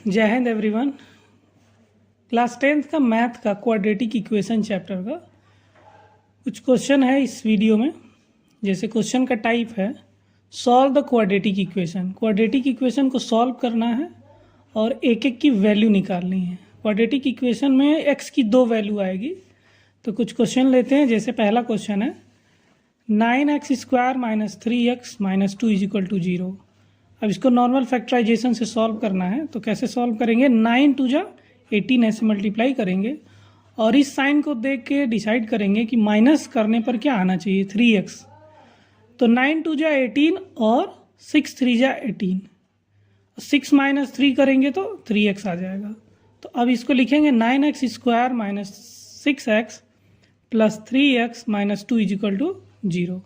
जय Hind everyone. Class 10th का math का क्वाड्रेटिक इक्वेशन चैप्टर का कुछ क्वेश्चन है इस वीडियो में। जैसे क्वेश्चन का टाइप है solve the quadratic equation. Quadratic equation को सॉल्व करना है और एक एक की वैल्यू निकालनी है। क्वाड्रेटिक इक्वेशन में एक्स की दो वैल्यू आएगी। तो कुछ क्वेश्चन लेते हैं। जैसे पहला क्वेश्चन है 9x² - 3x - 2 = 0। अब इसको नॉर्मल फैक्टराइजेशन से सॉल्व करना है। तो कैसे सॉल्व करेंगे, 9 × 2 = 18 ऐसे मल्टीप्लाई करेंगे और इस साइन को देख के डिसाइड करेंगे कि माइनस करने पर क्या आना चाहिए, 3x। तो 9 × 2 = 18 और 6 × 3 = 18। 6 - 3 करेंगे तो 3x आ जाएगा। तो अब इसको लिखेंगे 9x² - 6x + 3x - 2 = 0।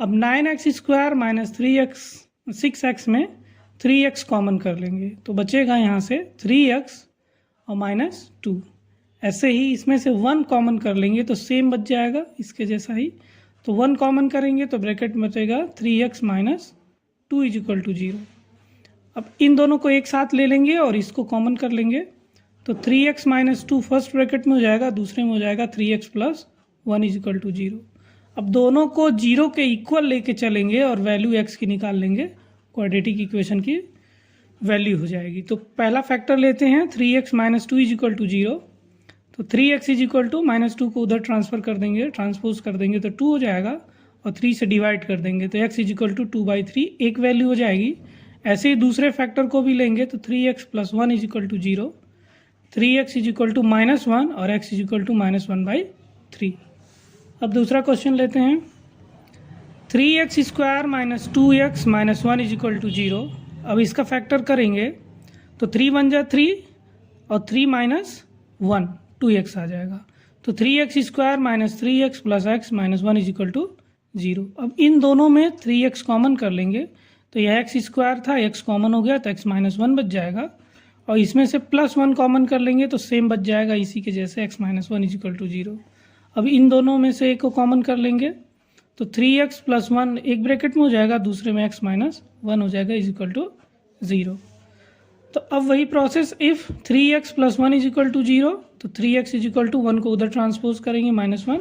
अब 9x² - 3x 6x में 3x कॉमन कर लेंगे तो बचेगा यहाँ से 3x और -2। ऐसे ही इसमें से 1 कॉमन कर लेंगे तो सेम बच जाएगा इसके जैसा ही। तो 1 कॉमन करेंगे तो ब्रैकेट में बचेगा 3x - 2 = 0। अब इन दोनों को एक साथ ले लेंगे और इसको कॉमन कर लेंगे तो 3x - 2 फर्स्ट ब्रैकेट में हो जाएगा, दूसरे में हो जाएगा 3x + 1 = 0। अब दोनों को 0 के इक्वल लेके चलेंगे और वैल्यू x की निकाल लेंगे। क्वाड्रेटिक इक्वेशन की वैल्यू हो जाएगी। तो पहला फैक्टर लेते हैं 3x - 2 = 0। तो 3x - 2 को उधर ट्रांसफ़र कर देंगे, ट्रांसपोज कर देंगे तो 2 हो जाएगा और 3 से डिवाइड कर देंगे तो x = 2/3 एक वैल्यू हो जाएगी। ऐसे ही दूसरे फैक्टर को भी लेंगे तो 3x + 1 = 0, 3x = -1 और x = -1/3। अब दूसरा क्वेश्चन लेते हैं 3x² - 2x - 1 = 0। अब इसका फैक्टर करेंगे तो 3 × 1 = 3 और 3 - 1 2x आ जाएगा। तो 3x² - 3x + x - 1 = 0। अब इन दोनों में 3x कॉमन कर लेंगे तो यह x² था, x कॉमन हो गया तो x - 1 बच जाएगा और इसमें से +1 कॉमन कर लेंगे तो सेम बच जाएगा इसी के जैसे x - 1 = 0। अब इन दोनों में से एक को कॉमन कर लेंगे तो 3x + 1 एक ब्रैकेट में हो जाएगा, दूसरे में x - 1 हो जाएगा = 0। तो अब वही प्रोसेस, इफ़ 3x + 1 = 0 तो 3x = 1 को उधर ट्रांसपोज करेंगे -1,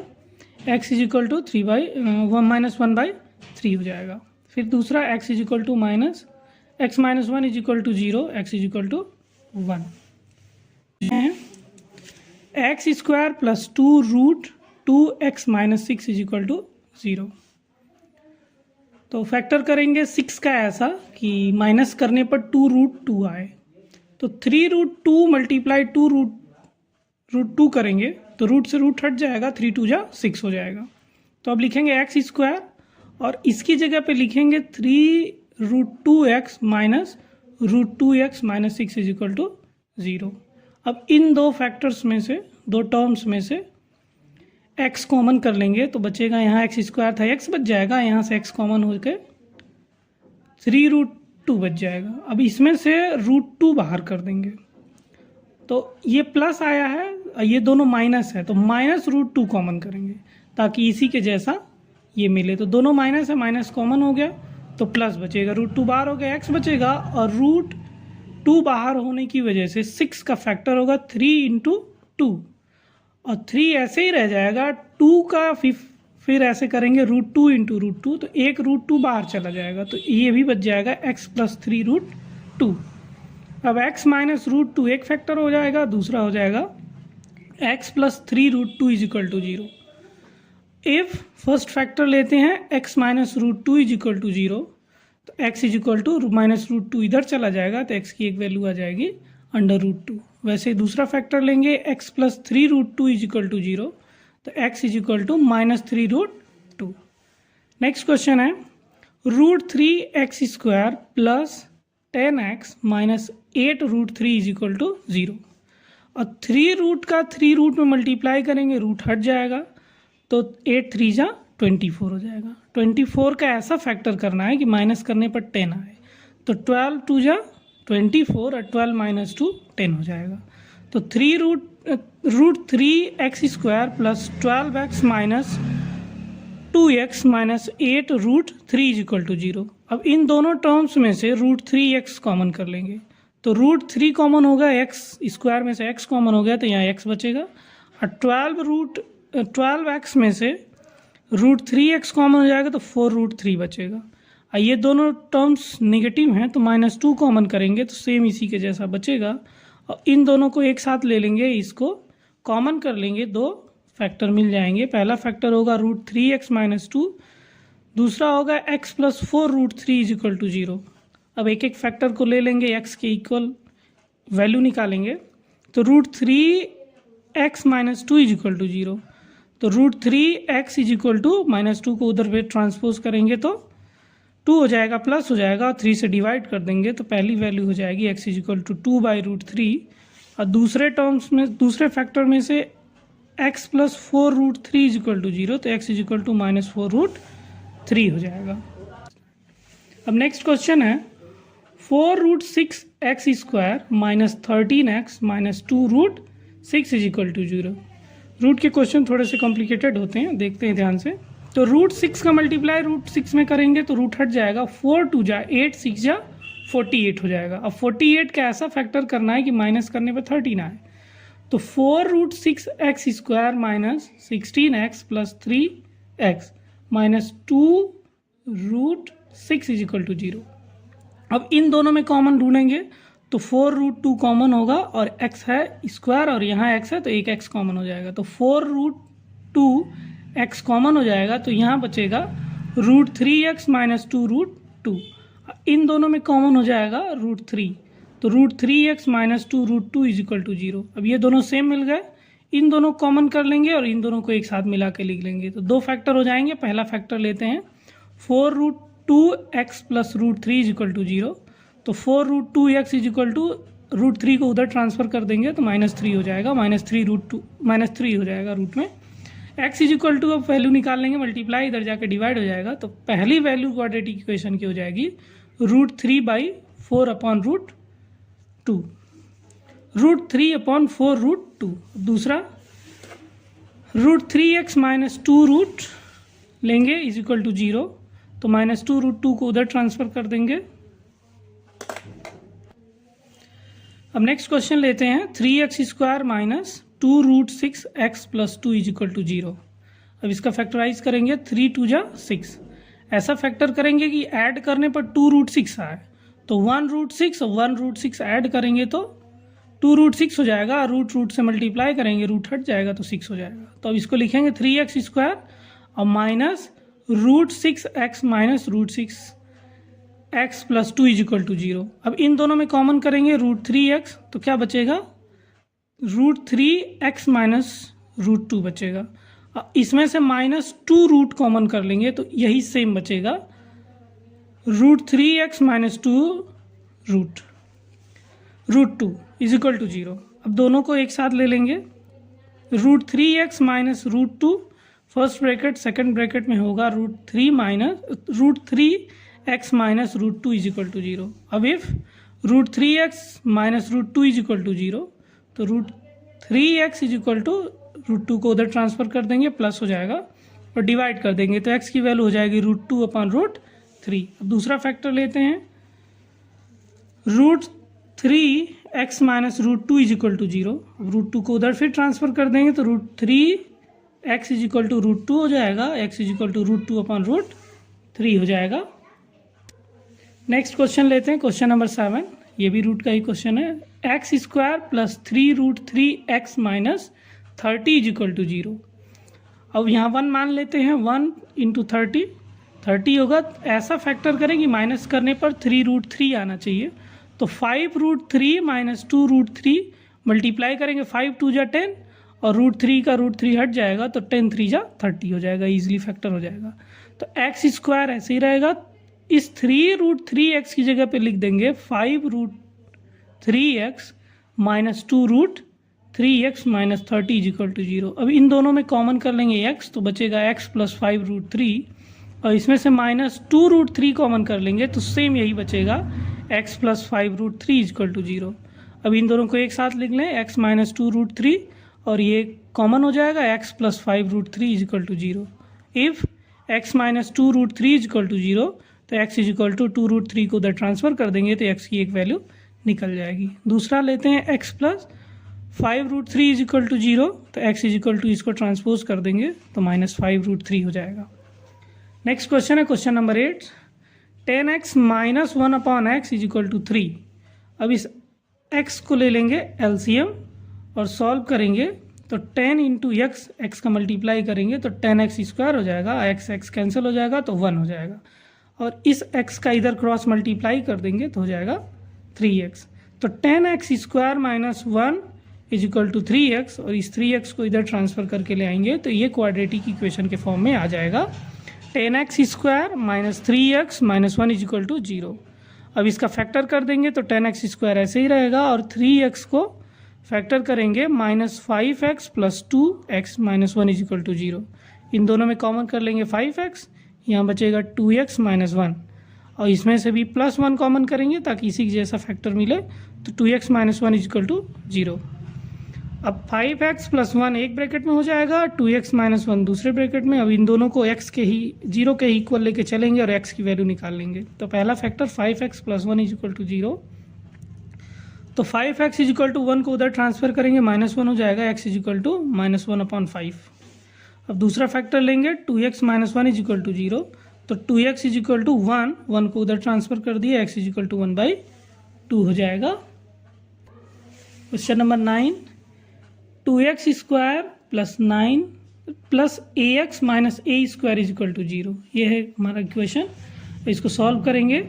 x = 1/3 हो जाएगा। फिर दूसरा x = -1 = 0, x = 1। x² + 2√2x - 6 = 0। तो फैक्टर करेंगे 6 का ऐसा कि माइनस करने पर 2√2 आए। तो 3√2 × 2√2 करेंगे तो रूट से रूट हट जाएगा, 3 × 2 = 6 हो जाएगा। तो अब लिखेंगे x² और इसकी जगह पे लिखेंगे 3√2x - √2x - 6 = 0। अब इन दो फैक्टर्स में से, दो टर्म्स में से x कॉमन कर लेंगे तो बचेगा यहाँ x² था, x बच जाएगा, यहाँ से x कॉमन होकर 3√2 बच जाएगा। अब इसमें से √2 बाहर कर देंगे तो ये प्लस आया है, ये दोनों माइनस है तो -√2 कॉमन करेंगे ताकि इसी के जैसा ये मिले। तो दोनों माइनस है, माइनस कॉमन हो गया तो प्लस बचेगा, √2 बाहर हो गया, x बचेगा और √2 बाहर होने की वजह से 6 का फैक्टर होगा 3 × 2 और 3 ऐसे ही रह जाएगा। 2 का फिर ऐसे करेंगे √2 × √2 तो एक √2 बाहर चला जाएगा तो ये भी बच जाएगा x + 3√2। अब x - √2 एक फैक्टर हो जाएगा, दूसरा हो जाएगा x + 3√2 = 0। इफ़ फर्स्ट फैक्टर लेते हैं x - √2 = 0 तो x = -√2 इधर चला जाएगा तो x की एक वैल्यू आ जाएगी √2। वैसे दूसरा फैक्टर लेंगे x + 3√2 = 0 तो x = -3√2। नेक्स्ट क्वेश्चन है √3x² + 10x - 8√3 = 0। और 3 रूट का 3 रूट में मल्टीप्लाई करेंगे, रूट हट जाएगा तो 8 × 3 = 24 हो जाएगा। 24 का ऐसा फैक्टर करना है कि माइनस करने पर 10 आए। तो 12 × 2 = 24 और 12 - 2 10 हो जाएगा। तो 3√3x² + 12x - 2x - 8√3 = 0। अब इन दोनों टर्म्स में से √3x कॉमन कर लेंगे तो √3 कॉमन होगा, एक्स स्क्वायर में से एक्स कॉमन हो गया तो यहाँ एक्स बचेगा, और 12x में से √3x कॉमन हो जाएगा तो 4√3 बचेगा। और ये दोनों टर्म्स नेगेटिव हैं तो -2 कॉमन करेंगे तो सेम इसी के जैसा बचेगा, और इन दोनों को एक साथ ले लेंगे, इसको कॉमन कर लेंगे, दो फैक्टर मिल जाएंगे। पहला फैक्टर होगा √3x - 2, दूसरा होगा x + 4√3 = 0। अब एक एक फैक्टर को ले लेंगे, x के इक्वल वैल्यू निकालेंगे तो √3x - 2 = 0। तो √3x = -2 को उधर पे ट्रांसपोज करेंगे तो 2 हो जाएगा, प्लस हो जाएगा, 3 से डिवाइड कर देंगे तो पहली वैल्यू हो जाएगी x = 2/√3, और दूसरे टर्म्स में, दूसरे फैक्टर में से x + 4√3 = 0 तो x = -4√3 हो जाएगा। अब नेक्स्ट क्वेश्चन है 4√6x² - 13x - 2√6 = 0। रूट के क्वेश्चन थोड़े से कॉम्प्लिकेटेड होते हैं, देखते हैं ध्यान से। तो √6 का मल्टीप्लाई √6 में करेंगे तो रूट हट जाएगा, 4 2 जा 8, 6 जा 48 हो जाएगा। अब 48 का ऐसा फैक्टर करना है कि माइनस करने पे 13 आए, तो 4√6x² - 16x + 3x - 2√6 = 0। अब इन दोनों में कॉमन ढूंढेंगे तो 4√2 कॉमन होगा, और x है स्क्वायर और यहाँ x है तो एक x कॉमन हो जाएगा, तो 4√2x कॉमन हो जाएगा तो यहाँ बचेगा √3x - 2√2। इन दोनों में कॉमन हो जाएगा √3, तो √3x - 2√2 = 0। अब ये दोनों सेम मिल गए, इन दोनों कॉमन कर लेंगे और इन दोनों को एक साथ मिला के लिख लेंगे तो दो फैक्टर हो जाएंगे। पहला फैक्टर लेते हैं 4√2x + √3 = 0, तो 4√2x = √3 को उधर ट्रांसफ़र कर देंगे तो -3 हो जाएगा, -3 हो जाएगा रूट में। x = अब वैल्यू निकाल लेंगे, मल्टीप्लाई इधर जाकर डिवाइड हो जाएगा, तो पहली वैल्यू क्वाड्रेटिक इक्वेशन की हो जाएगी √3/4√2, √3/4√2। दूसरा √3x - 2 लेंगे = 0, तो -2√2 को उधर ट्रांसफ़र कर देंगे। अब नेक्स्ट क्वेश्चन लेते हैं 3x² - 2√6x + 2 = 0। अब इसका फैक्टराइज करेंगे, 3 2 जा 6, ऐसा फैक्टर करेंगे कि ऐड करने पर 2√6 आए, तो 1√6 और 1√6 ऐड करेंगे तो 2√6 हो जाएगा, रूट से मल्टीप्लाई करेंगे, रूट हट जाएगा तो 6 हो जाएगा। तो अब इसको लिखेंगे 3x² और -√6x - √6x + 2 = 0। अब इन दोनों में कॉमन करेंगे √3x, तो क्या बचेगा, √3x - √2 बचेगा। इसमें से -2 रूट कॉमन कर लेंगे तो यही सेम बचेगा, √3x - 2√2 = 0। अब दोनों को एक साथ ले लेंगे, √3x - √2 first bracket, second bracket में होगा √3x - √2 = 0। अब इफ √3x - √2 = 0 तो √3x = √2 को उधर ट्रांसफ़र कर देंगे, प्लस हो जाएगा और डिवाइड कर देंगे तो x की वैल्यू हो जाएगी √2/√3। अब दूसरा फैक्टर लेते हैं, √3x - √2 = 0, √2 को उधर फिर ट्रांसफ़र कर देंगे तो √3x = √2 हो जाएगा, x = √2/√3 हो जाएगा। नेक्स्ट क्वेश्चन लेते हैं, क्वेश्चन नंबर 7, ये भी रूट का ही क्वेश्चन है। x² + 3√3x - 30 = 0। अब यहाँ 1 मान लेते हैं, 1 × 30 होगा, ऐसा फैक्टर करें कि माइनस करने पर 3√3 आना चाहिए, तो 5√3 - 2√3 मल्टीप्लाई करेंगे, 5 2 जा 10 और √3 का √3 हट जाएगा तो 10 3 जा 30 हो जाएगा, ईजिली फैक्टर हो जाएगा। तो x² ऐसे ही रहेगा, इस 3√3x की जगह पे लिख देंगे 5√3x - 2√3x - 30 = 0। अब इन दोनों में कॉमन कर लेंगे x, तो बचेगा x + 5√3, और इसमें से -2√3 कॉमन कर लेंगे तो सेम यही बचेगा, x + 5√3 = 0। अब इन दोनों को एक साथ लिख लें, x - 2√3 और ये कॉमन हो जाएगा, x + 5√3 = 0। इफ़ x - 2√3 = 0 तो x = 2√3 को उधर ट्रांसफ़र कर देंगे तो x की एक वैल्यू निकल जाएगी। दूसरा लेते हैं x plus 5√3 is equal to 0, तो x इज इक्वल टू इसको ट्रांसपोज कर देंगे तो -5√3 हो जाएगा। नेक्स्ट क्वेश्चन है question number 8, 10x minus 1/x is equal to 3। अब इस x को ले लेंगे एलसीएम और सॉल्व करेंगे तो 10 इंटू x का मल्टीप्लाई करेंगे तो 10x स्क्वायर हो जाएगा, x कैंसिल हो जाएगा तो 1 हो जाएगा, और इस x का इधर क्रॉस मल्टीप्लाई कर देंगे तो हो जाएगा 3x। तो 10x square minus 1 is equal to 3x, और इस 3x को इधर ट्रांसफ़र करके ले आएंगे तो ये क्वाड्रेटिक इक्वेशन के फॉर्म में आ जाएगा, 10x square minus 3x minus 1 is equal to 0। अब इसका फैक्टर कर देंगे तो 10x स्क्वायर ऐसे ही रहेगा, और 3x को फैक्टर करेंगे -5x plus 2x minus 1 is equal to 0। इन दोनों में कॉमन कर लेंगे 5x, यहाँ बचेगा 2x माइनस 1, और इसमें से भी +1 कॉमन करेंगे ताकि इसी जैसा फैक्टर मिले, तो 2x minus 1 is equal to 0। अब 5x प्लस 1 एक ब्रैकेट में हो जाएगा, 2x माइनस 1 दूसरे ब्रैकेट में। अब इन दोनों को x के ही 0 के इक्वल लेके चलेंगे और x की वैल्यू निकाल लेंगे। तो पहला factor 5x plus 1 is equal to 0, तो 5x इज इक्वल टू 1 को उधर ट्रांसफर करेंगे -1 हो जाएगा, x इज इक्वल टू -1/5। अब दूसरा फैक्टर लेंगे 2x minus 1 is equal to 0, तो 2x इज इक्वल टू 1 को उधर ट्रांसफर कर दिए, x इज इक्वल टू 1/2 हो जाएगा। Question number 9, 2x square plus 9 plus ax minus a square is equal to 0, ये है हमारा इक्वेशन। इसको सॉल्व करेंगे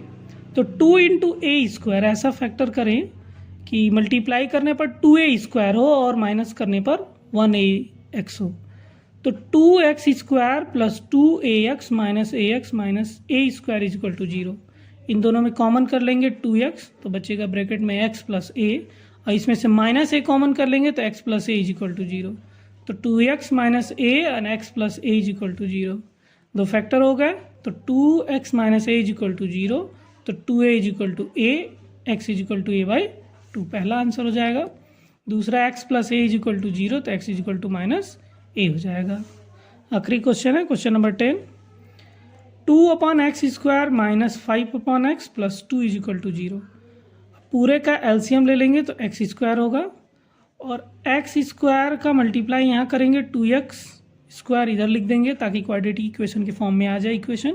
तो 2 इंटू ए स्क्वायर, ऐसा फैक्टर करें कि मल्टीप्लाई करने पर 2a स्क्वायर हो और माइनस करने पर 1ax हो, तो 2x square plus 2ax minus a square is equal to 0। इन दोनों में कॉमन कर लेंगे 2x, तो बचेगा ब्रैकेट में x प्लस a, और इसमें से -a कॉमन कर लेंगे तो x plus a is equal to 0। तो 2x minus a and x plus a is equal to 0, दो फैक्टर हो गए, तो 2x minus a is equal to 0, तो 2a is equal to a, x is equal to a/2 पहला answer हो जाएगा। दूसरा x plus a is equal to 0, तो x is equal to -a हो जाएगा। आखिरी क्वेश्चन है क्वेश्चन नंबर 10, 2/x स्क्वायर minus 5/x plus 2 is equal to 0। पूरे का एलसीएम ले लेंगे तो x स्क्वायर होगा, और x स्क्वायर का मल्टीप्लाई यहाँ करेंगे 2x स्क्वायर इधर लिख देंगे ताकि क्वाड्रेटिक इक्वेशन के फॉर्म में आ जाए इक्वेशन।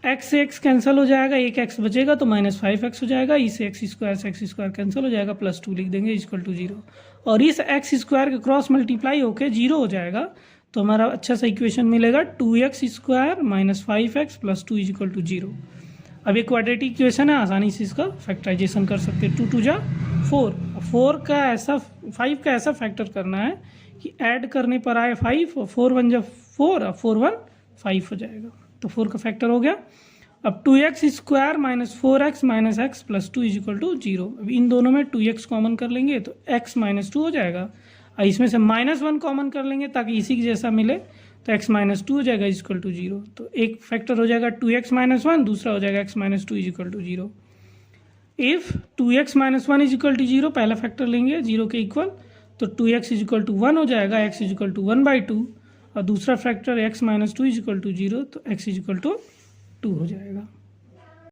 x से x कैंसिल हो जाएगा, एक x बचेगा तो -5x हो जाएगा, इस x स्क्वायर से x स्क्वायर कैंसिल हो जाएगा, प्लस 2 लिख देंगे इज इक्वल टू 0, और इस x स्क्वायर के क्रॉस मल्टीप्लाई होके 0 हो जाएगा, तो हमारा अच्छा सा इक्वेशन मिलेगा 2x square minus 5x plus 2 is equal to 0। अब ये क्वाड्रेटिक इक्वेशन है, आसानी से इसका फैक्टराइजेशन कर सकते हैं। 2 2 जा 4, 4 का ऐसा 5 का ऐसा फैक्टर करना है कि ऐड करने पर आए 5, और 4 1 जा 4 और 4 1 5 हो जाएगा, तो 4 का फैक्टर हो गया। अब 2x square minus 4x minus x plus 2 is equal to 0। अब इन दोनों में 2x कॉमन कर लेंगे तो x माइनस 2 हो जाएगा, और इसमें से -1 कॉमन कर लेंगे ताकि इसी के जैसा मिले, तो x माइनस 2 हो जाएगा इज इक्वल टू 0। तो एक फैक्टर हो जाएगा 2x माइनस 1, दूसरा हो जाएगा x minus 2 is equal to 0। If 2x minus 1 is equal to 0, पहला फैक्टर लेंगे 0 के इक्वल, तो 2x इज इक्वल टू 1 हो जाएगा, x इज इक्वल टू 1/2, और दूसरा factor x minus 2 is equal to 0, तो x इज इक्वल टू 2 हो जाएगा।